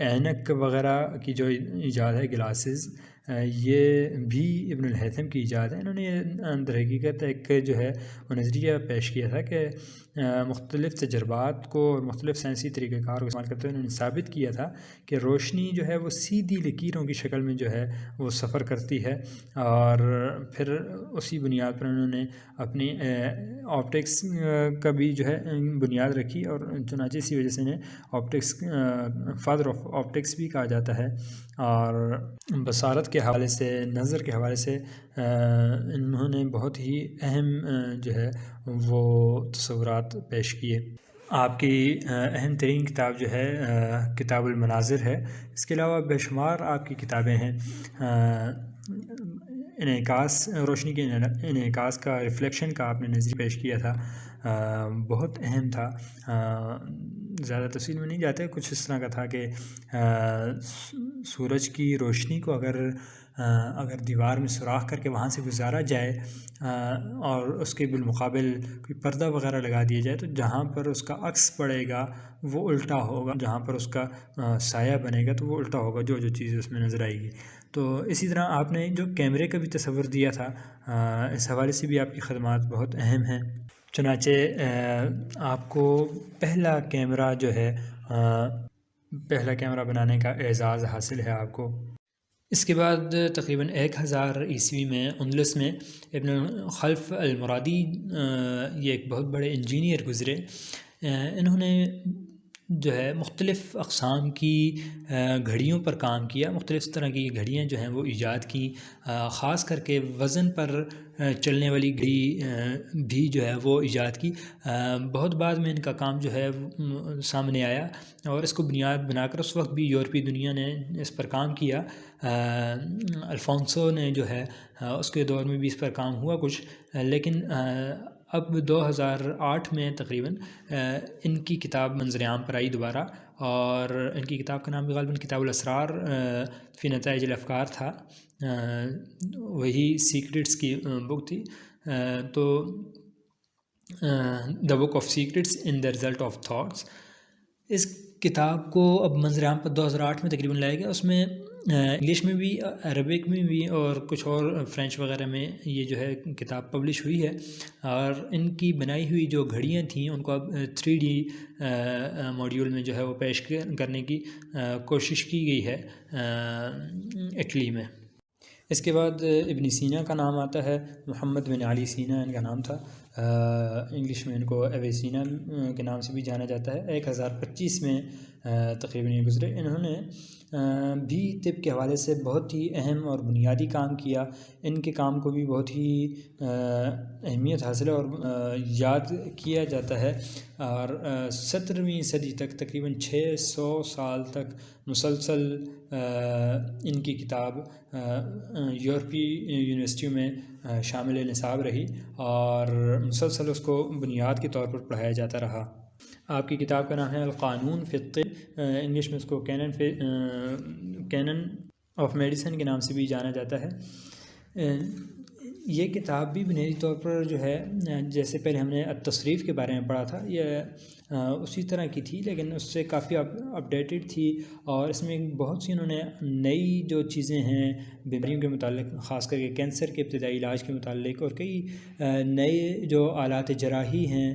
اینک وغیرہ کی جو ایجاد ہے، گلاسز، یہ بھی ابن الہیثم کی ایجاد ہے۔ انہوں نے در حقیقت ایک جو ہے وہ نظریہ پیش کیا تھا کہ مختلف تجربات کو اور مختلف سائنسی طریقہ کار کو استعمال کرتے ہوئے انہوں نے ثابت کیا تھا کہ روشنی جو ہے وہ سیدھی لکیروں کی شکل میں جو ہے وہ سفر کرتی ہے، اور پھر اسی بنیاد پر انہوں نے اپنی آپٹکس کا بھی جو ہے بنیاد رکھی، اور چنانچہ اسی وجہ سے انہیں آپٹکس فادر آف آپٹکس بھی کہا جاتا ہے۔ اور بصارت کے حوالے سے، نظر کے حوالے سے انہوں نے بہت ہی اہم جو ہے وہ تصورات پیش کیے۔ آپ کی اہم ترین کتاب جو ہے کتاب المناظر ہے۔ اس کے علاوہ بے شمار آپ کی کتابیں ہیں۔ انعکاس، روشنی کے انعکاس کا، ریفلیکشن کا آپ نے نظریہ پیش کیا تھا، بہت اہم تھا۔ زیادہ تفصیل میں نہیں جاتے، کچھ اس طرح کا تھا کہ سورج کی روشنی کو اگر دیوار میں سوراخ کر کے وہاں سے گزارا جائے اور اس کے بالمقابل کوئی پردہ وغیرہ لگا دیا جائے، تو جہاں پر اس کا عکس پڑے گا وہ الٹا ہوگا، جہاں پر اس کا سایہ بنے گا تو وہ الٹا ہوگا، جو چیز اس میں نظر آئے گی۔ تو اسی طرح آپ نے جو کیمرے کا بھی تصور دیا تھا، اس حوالے سے بھی آپ کی خدمات بہت اہم ہیں۔ چنانچہ آپ کو پہلا کیمرہ جو ہے پہلا کیمرہ بنانے کا اعزاز حاصل ہے آپ کو۔ اس کے بعد تقریباً 1000 عیسوی میں اندلس میں ابن خلف المرادی، یہ ایک بہت بڑے انجینئر گزرے۔ انہوں نے جو ہے مختلف اقسام کی گھڑیوں پر کام کیا، مختلف طرح کی گھڑیاں جو ہیں وہ ایجاد کی، خاص کر کے وزن پر چلنے والی گھڑی بھی جو ہے وہ ایجاد کی۔ بہت بعد میں ان کا کام جو ہے سامنے آیا، اور اس کو بنیاد بنا کر اس وقت بھی یورپی دنیا نے اس پر کام کیا۔ الفونسو نے جو ہے اس کے دور میں بھی اس پر کام ہوا کچھ، لیکن اب 2008 میں تقریباً ان کی کتاب منظر عام پر آئی دوبارہ، اور ان کی کتاب کا نام بھی غالباً کتاب الاسرار فی نتائج الافکار تھا، وہی سیکرٹس کی بک تھی۔ تو the book of secrets in the result of thoughts, اس کتاب کو اب منظر عام پر 2008 میں تقریباً لایا گیا۔ اس میں انگلش میں بھی، عربک میں بھی اور کچھ اور فرینچ وغیرہ میں یہ جو ہے کتاب پبلش ہوئی ہے، اور ان کی بنائی ہوئی جو گھڑیاں تھیں ان کو اب 3D ماڈیول میں جو ہے وہ پیش کرنے کی کوشش کی گئی ہے اٹلی میں۔ اس کے بعد ابن سینا کا نام آتا ہے، محمد بن علی سینا ان کا نام تھا، انگلش میں ان کو اویسینا کے نام سے بھی جانا جاتا ہے۔ 1025 میں تقریباً یہ گزرے۔ انہوں نے بھی طب کے حوالے سے بہت ہی اہم اور بنیادی کام کیا، ان کے کام کو بھی بہت ہی اہمیت حاصل ہے اور یاد کیا جاتا ہے، اور 17ویں صدی تک تقریباً 600 سال تک مسلسل ان کی کتاب یورپی یونیورسٹیوں میں شامل نصاب رہی اور مسلسل اس کو بنیاد کے طور پر پڑھایا جاتا رہا۔ آپ کی کتاب کا نام ہے القانون فی الطب، انگلش میں اس کو کینن آف میڈیسن کے نام سے بھی جانا جاتا ہے۔ یہ کتاب بھی بنیادی طور پر جو ہے، جیسے پہلے ہم نے التصریف کے بارے میں پڑھا تھا، یہ اسی طرح کی تھی لیکن اس سے کافی اپڈیٹڈ تھی، اور اس میں بہت سی انہوں نے نئی جو چیزیں ہیں بیماریوں کے متعلق، خاص کر کے کینسر کے ابتدائی علاج کے متعلق، اور کئی نئے جو آلات جراحی ہیں،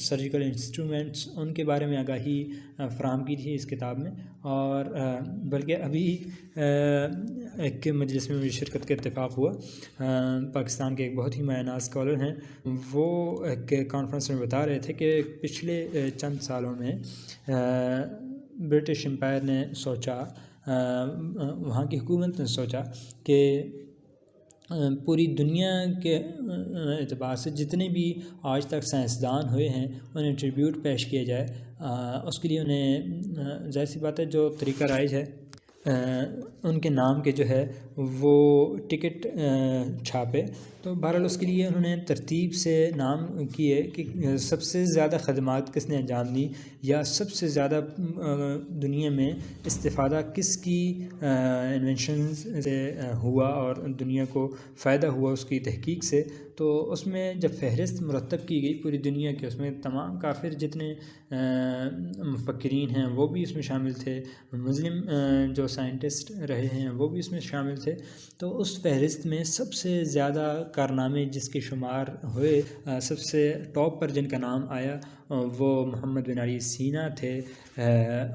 سرجیکل انسٹرومنٹس، ان کے بارے میں آگاہی فراہم کی تھی اس کتاب میں۔ اور بلکہ ابھی ایک مجلس میں مجھے شرکت کا اتفاق ہوا، پاکستان کے ایک بہت ہی مایہ ناز اسکالر ہیں، وہ ایک کانفرنس میں بتا رہے تھے کہ پچھلے چند سالوں میں برٹش امپائر نے سوچا، وہاں کی حکومت نے سوچا کہ پوری دنیا کے اعتبار سے جتنے بھی آج تک سائنسدان ہوئے ہیں انہیں ٹریبیوٹ پیش کیا جائے۔ اس کے لیے انہیں ظاہر سی بات ہے جو طریقہ رائج ہے، ان کے نام کے جو ہے وہ ٹکٹ چھاپے، تو بہرحال اس کے لیے انہوں نے ترتیب سے نام کیے کہ سب سے زیادہ خدمات کس نے انجام دی، یا سب سے زیادہ دنیا میں استفادہ کس کی انوینشنز سے ہوا اور دنیا کو فائدہ ہوا اس کی تحقیق سے۔ تو اس میں جب فہرست مرتب کی گئی پوری دنیا کے، اس میں تمام کافر جتنے مفکرین ہیں وہ بھی اس میں شامل تھے، مسلم جو سائنٹسٹ رہے ہیں وہ بھی اس میں شامل تھے، تو اس فہرست میں سب سے زیادہ کارنامے جس کے شمار ہوئے، سب سے ٹاپ پر جن کا نام آیا وہ محمد بن علی سینا تھے،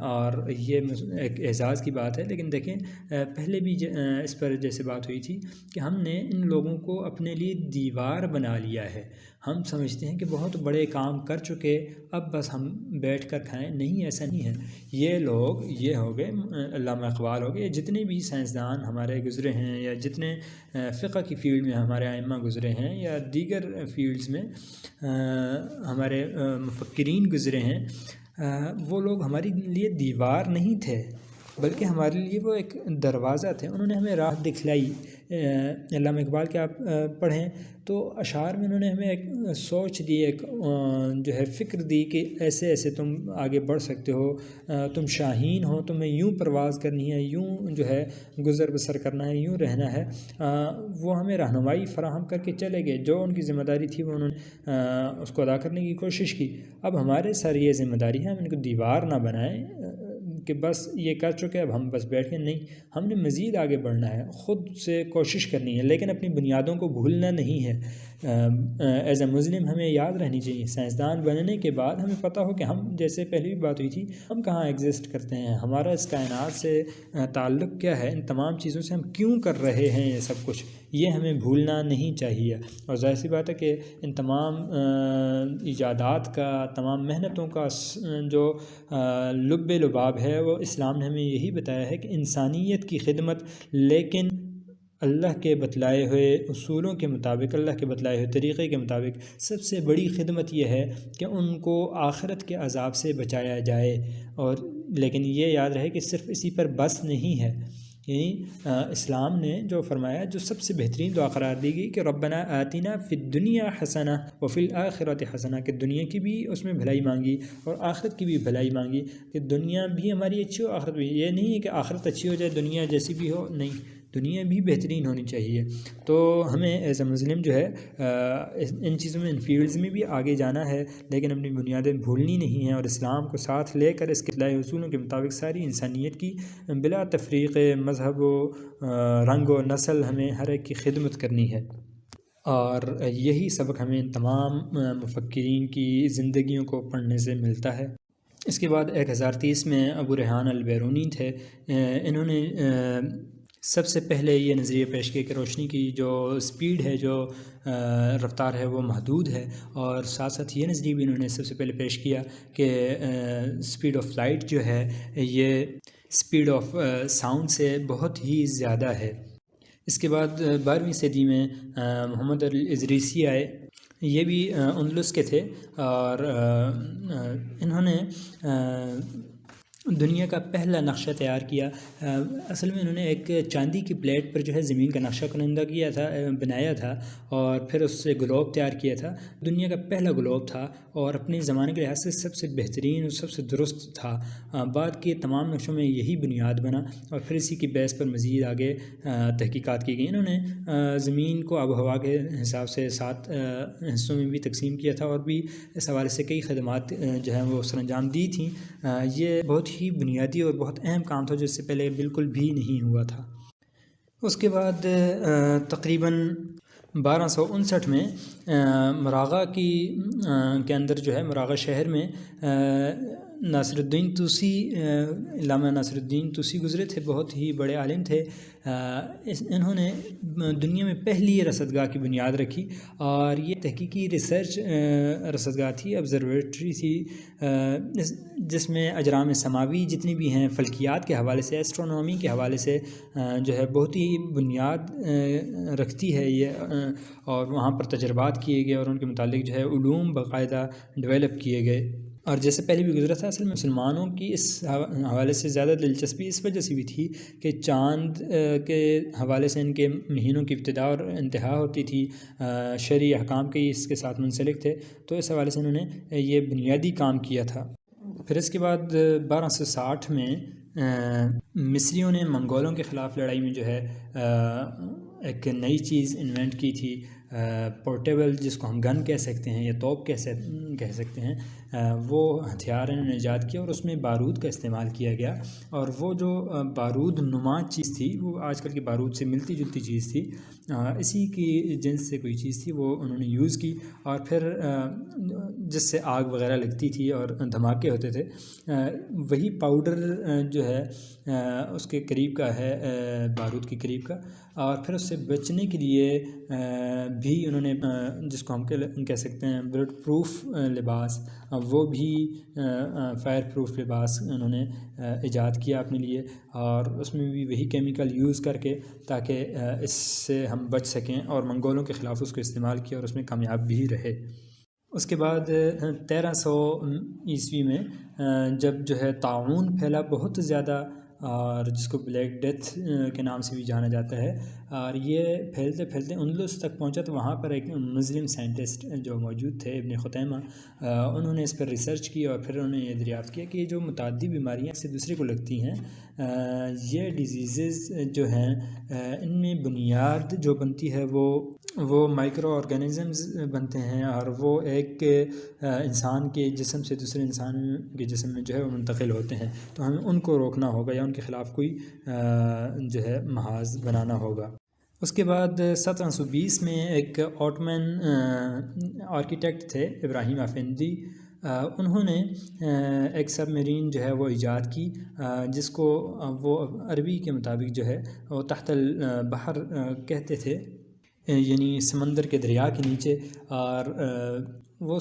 اور یہ ایک اعزاز کی بات ہے۔ لیکن دیکھیں پہلے بھی اس پر جیسے بات ہوئی تھی کہ ہم نے ان لوگوں کو اپنے لیے دیوار بنا لیا ہے، ہم سمجھتے ہیں کہ بہت بڑے کام کر چکے، اب بس ہم بیٹھ کر کھائیں، نہیں ایسا نہیں ہے۔ یہ لوگ، یہ ہو گئے علامہ اقبال ہو گئے، جتنے بھی سائنسدان ہمارے گزرے ہیں، یا جتنے فقہ کی فیلڈ میں ہمارے ائمہ گزرے ہیں، یا دیگر فیلڈز میں ہمارے مفکرین گزرے ہیں، وہ لوگ ہمارے لیے دیوار نہیں تھے بلکہ ہمارے لیے وہ ایک دروازہ تھے، انہوں نے ہمیں راہ دکھلائی۔ علامہ اقبال کے آپ پڑھیں تو اشعار میں انہوں نے ہمیں ایک سوچ دی، ایک جو ہے فکر دی کہ ایسے ایسے تم آگے بڑھ سکتے ہو، تم شاہین ہو، تمہیں یوں پرواز کرنی ہے، یوں جو ہے گزر بسر کرنا ہے، یوں رہنا ہے۔ وہ ہمیں رہنمائی فراہم کر کے چلے گئے، جو ان کی ذمہ داری تھی وہ انہوں نے اس کو ادا کرنے کی کوشش کی۔ اب ہمارے سر یہ ذمہ داری ہے ہم ان کو دیوار نہ بنائیں کہ بس یہ کر چکے اب ہم بس بیٹھ کے، نہیں، ہم نے مزید آگے بڑھنا ہے، خود سے کوشش کرنی ہے، لیکن اپنی بنیادوں کو بھولنا نہیں ہے۔ ایز اے مسلم ہمیں یاد رہنی چاہیے، سائنسدان بننے کے بعد ہمیں پتہ ہو کہ ہم، جیسے پہلے بھی بات ہوئی تھی، ہم کہاں ایگزسٹ کرتے ہیں، ہمارا اس کائنات سے تعلق کیا ہے، ان تمام چیزوں سے ہم کیوں کر رہے ہیں یہ سب کچھ، یہ ہمیں بھولنا نہیں چاہیے۔ اور ظاہر سی بات ہے کہ ان تمام ایجادات کا، تمام محنتوں کا جو لب لباب ہے وہ اسلام نے ہمیں یہی بتایا ہے کہ انسانیت کی خدمت، لیکن اللہ کے بتلائے ہوئے اصولوں کے مطابق، اللہ کے بتلائے ہوئے طریقے کے مطابق۔ سب سے بڑی خدمت یہ ہے کہ ان کو آخرت کے عذاب سے بچایا جائے، اور لیکن یہ یاد رہے کہ صرف اسی پر بس نہیں ہے، یعنی اسلام نے جو فرمایا، جو سب سے بہترین دعا قرار دی گئی کہ ربنا آتنا فی الدنیا حسنہ وفی الآخرۃ حسنہ، کہ دنیا کی بھی اس میں بھلائی مانگی اور آخرت کی بھی بھلائی مانگی، کہ دنیا بھی ہماری اچھی ہو، آخرت بھی۔ یہ نہیں ہے کہ آخرت اچھی ہو جائے دنیا جیسی بھی ہو، نہیں، دنیا بھی بہترین ہونی چاہیے۔ تو ہمیں ایز اے مسلم جو ہے ان چیزوں میں، ان فیلڈز میں بھی آگے جانا ہے، لیکن اپنی بنیادیں بھولنی نہیں ہیں، اور اسلام کو ساتھ لے کر اس کے اصلاحی اصولوں کے مطابق ساری انسانیت کی بلا تفریق مذہب و رنگ و نسل ہمیں ہر ایک کی خدمت کرنی ہے۔ اور یہی سبق ہمیں ان تمام مفکرین کی زندگیوں کو پڑھنے سے ملتا ہے۔ اس کے بعد 1030 میں ابو ریحان البیرونی تھے، انہوں نے سب سے پہلے یہ نظریہ پیش کیا کہ روشنی کی جو سپیڈ ہے، جو رفتار ہے، وہ محدود ہے، اور ساتھ ساتھ یہ نظریہ بھی انہوں نے سب سے پہلے پیش کیا کہ سپیڈ آف لائٹ جو ہے یہ سپیڈ آف ساؤنڈ سے بہت ہی زیادہ ہے۔ اس کے بعد 12ویں صدی میں محمد الادریسی آئے، یہ بھی اندلس کے تھے، اور انہوں نے دنیا کا پہلا نقشہ تیار کیا۔ اصل میں انہوں نے ایک چاندی کی پلیٹ پر جو ہے زمین کا نقشہ کنندہ کیا تھا، بنایا تھا، اور پھر اس سے گلوب تیار کیا تھا۔ دنیا کا پہلا گلوب تھا، اور اپنے زمانے کے لحاظ سے سب سے بہترین اور سب سے درست تھا۔ بعد کے تمام نقشوں میں یہی بنیاد بنا، اور پھر اسی کی بیس پر مزید آگے تحقیقات کی گئی۔ انہوں نے زمین کو آب و ہوا کے حساب سے 7 حصوں میں بھی تقسیم کیا تھا، اور بھی اس حوالے سے کئی خدمات جو ہیں وہ سر انجام دی تھیں۔ یہ بہت ہی بنیادی اور بہت اہم کام تھا جو اس سے پہلے بالکل بھی نہیں ہوا تھا۔ اس کے بعد تقریباً 1259 میں مراغہ کے اندر جو ہے، مراغہ شہر میں ناصر الدین طوسی، علامہ ناصر الدین طوسی گزرے تھے، بہت ہی بڑے عالم تھے۔ انہوں نے دنیا میں پہلی رصدگاہ کی بنیاد رکھی، اور یہ تحقیقی ریسرچ رصدگاہ تھی، آبزرویٹری تھی، جس میں اجرام سماوی جتنی بھی ہیں، فلکیات کے حوالے سے، ایسٹرونومی کے حوالے سے جو ہے بہت ہی بنیاد رکھتی ہے یہ، اور وہاں پر تجربات کیے گئے، اور ان کے متعلق جو ہے علوم باقاعدہ ڈیولپ کیے گئے۔ اور جیسے پہلے بھی گزرا تھا، اصل میں مسلمانوں کی اس حوالے سے زیادہ دلچسپی اس وجہ سے بھی تھی کہ چاند کے حوالے سے ان کے مہینوں کی ابتدا اور انتہا ہوتی تھی، شرعی احکام کے اس کے ساتھ منسلک تھے، تو اس حوالے سے انہوں نے یہ بنیادی کام کیا تھا۔ پھر اس کے بعد 1260 میں مصریوں نے منگولوں کے خلاف لڑائی میں جو ہے ایک نئی چیز انوینٹ کی تھی، پورٹیبل، جس کو ہم گن کہہ سکتے ہیں یا توپ کہہ سکتے ہیں، وہ ہتھیار انہوں نے ایجاد کیا، اور اس میں بارود کا استعمال کیا گیا، اور وہ جو بارود نما چیز تھی وہ آج کل کے بارود سے ملتی جلتی چیز تھی، اسی کی جنس سے کوئی چیز تھی، وہ انہوں نے یوز کی، اور پھر جس سے آگ وغیرہ لگتی تھی اور دھماکے ہوتے تھے، وہی پاؤڈر جو ہے اس کے قریب کا ہے، بارود کے قریب کا، اور پھر اس سے بچنے کے لیے بھی انہوں نے جس کو ہم کہہ سکتے ہیں بلٹ پروف لباس، وہ بھی فائر پروف لباس انہوں نے ایجاد کیا اپنے لیے، اور اس میں بھی وہی کیمیکل یوز کر کے تاکہ اس سے ہم بچ سکیں، اور منگولوں کے خلاف اس کو استعمال کیا اور اس میں کامیاب بھی رہے۔ اس کے بعد 1300 عیسوی میں جب جو ہے طاعون پھیلا بہت زیادہ، اور جس کو بلیک ڈیتھ کے نام سے بھی جانا جاتا ہے، اور یہ پھیلتے پھیلتے اندلس تک پہنچا، تو وہاں پر ایک مسلم سائنٹسٹ جو موجود تھے، ابن خطیمہ، انہوں نے اس پر ریسرچ کی، اور پھر انہوں نے یہ دریافت کیا کہ یہ جو متعدی بیماریاں ایک سے دوسرے کو لگتی ہیں، یہ ڈیزیزز جو ہیں ان میں بنیاد جو بنتی ہے وہ مائکرو آرگینزمز بنتے ہیں، اور وہ ایک انسان کے جسم سے دوسرے انسان کے جسم میں جو ہے وہ منتقل ہوتے ہیں، تو ہمیں ان کو روکنا ہوگا یا ان کے خلاف کوئی جو ہے محاذ بنانا ہوگا۔ اس کے بعد 1720 میں ایک آٹمن آرکیٹیکٹ تھے، ابراہیم افندی، انہوں نے ایک سب میرین جو ہے وہ ایجاد کی، جس کو وہ عربی کے مطابق جو ہے وہ تحت البحر کہتے تھے، یعنی سمندر کے دریا کے نیچے، اور وہ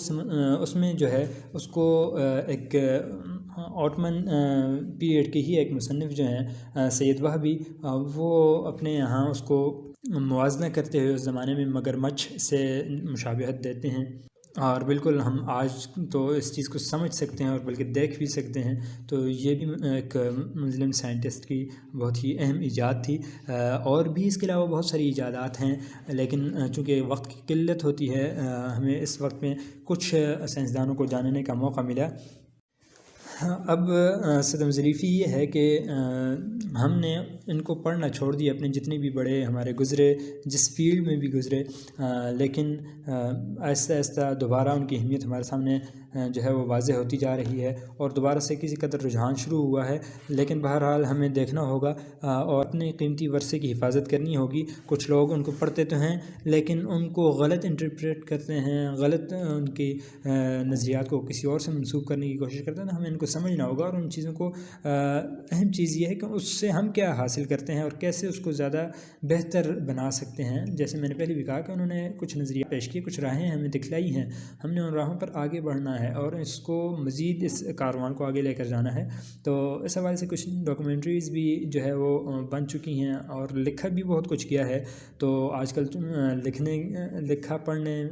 اس میں جو ہے اس کو ایک آٹمن پیریڈ کے ہی ایک مصنف جو ہیں سید وہبی، وہ اپنے یہاں اس کو موازنہ کرتے ہوئے اس زمانے میں مگرمچھ سے مشابہت دیتے ہیں، اور بالکل ہم آج تو اس چیز کو سمجھ سکتے ہیں اور بلکہ دیکھ بھی سکتے ہیں، تو یہ بھی ایک مسلم سائنٹسٹ کی بہت ہی اہم ایجاد تھی۔ اور بھی اس کے علاوہ بہت ساری ایجادات ہیں، لیکن چونکہ وقت کی قلت ہوتی ہے، ہمیں اس وقت میں کچھ سائنسدانوں کو جاننے کا موقع ملا۔ اب صدم ظریفی یہ ہے کہ ہم نے ان کو پڑھنا چھوڑ دیا، اپنے جتنے بھی بڑے ہمارے گزرے، جس فیلڈ میں بھی گزرے، لیکن آہستہ آہستہ دوبارہ ان کی اہمیت ہمارے سامنے جو ہے وہ واضح ہوتی جا رہی ہے، اور دوبارہ سے کسی قدر رجحان شروع ہوا ہے، لیکن بہرحال ہمیں دیکھنا ہوگا اور اپنے قیمتی ورثے کی حفاظت کرنی ہوگی۔ کچھ لوگ ان کو پڑھتے تو ہیں لیکن ان کو غلط انٹرپریٹ کرتے ہیں، غلط ان کی نظریات کو کسی اور سے منسوب کرنے کی کوشش کرتے ہیں، تو ہمیں ان کو سمجھنا ہوگا، اور ان چیزوں کو اہم چیز یہ ہے کہ اس سے ہم کیا حاصل کرتے ہیں اور کیسے اس کو زیادہ بہتر بنا سکتے ہیں۔ جیسے میں نے پہلے بھی کہا کہ انہوں نے کچھ نظریات پیش کیے، کچھ راہیں ہمیں دکھلائی ہیں، ہم نے ان راہوں پر آگے بڑھنا ہے اور اس کو مزید اس کاروان کو آگے لے کر جانا ہے۔ تو اس حوالے سے کچھ ڈاکومنٹریز بھی جو ہے وہ بن چکی ہیں، اور لکھا بھی بہت کچھ کیا ہے۔ تو آج کل لکھا پڑھنے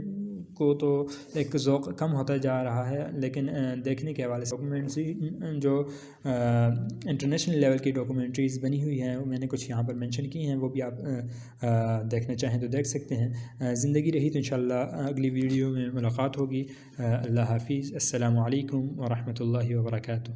کو تو ایک ذوق کم ہوتا جا رہا ہے، لیکن دیکھنے کے حوالے سے ڈاکومنٹری جو انٹرنیشنل لیول کی ڈاکومنٹریز بنی ہوئی ہیں، میں نے کچھ یہاں پر مینشن کی ہیں، وہ بھی آپ دیکھنا چاہیں تو دیکھ سکتے ہیں۔ زندگی رہی تو انشاءاللہ اگلی ویڈیو میں ملاقات ہوگی۔ اللہ حافظ، السلام علیکم ورحمۃ اللہ وبرکاتہ۔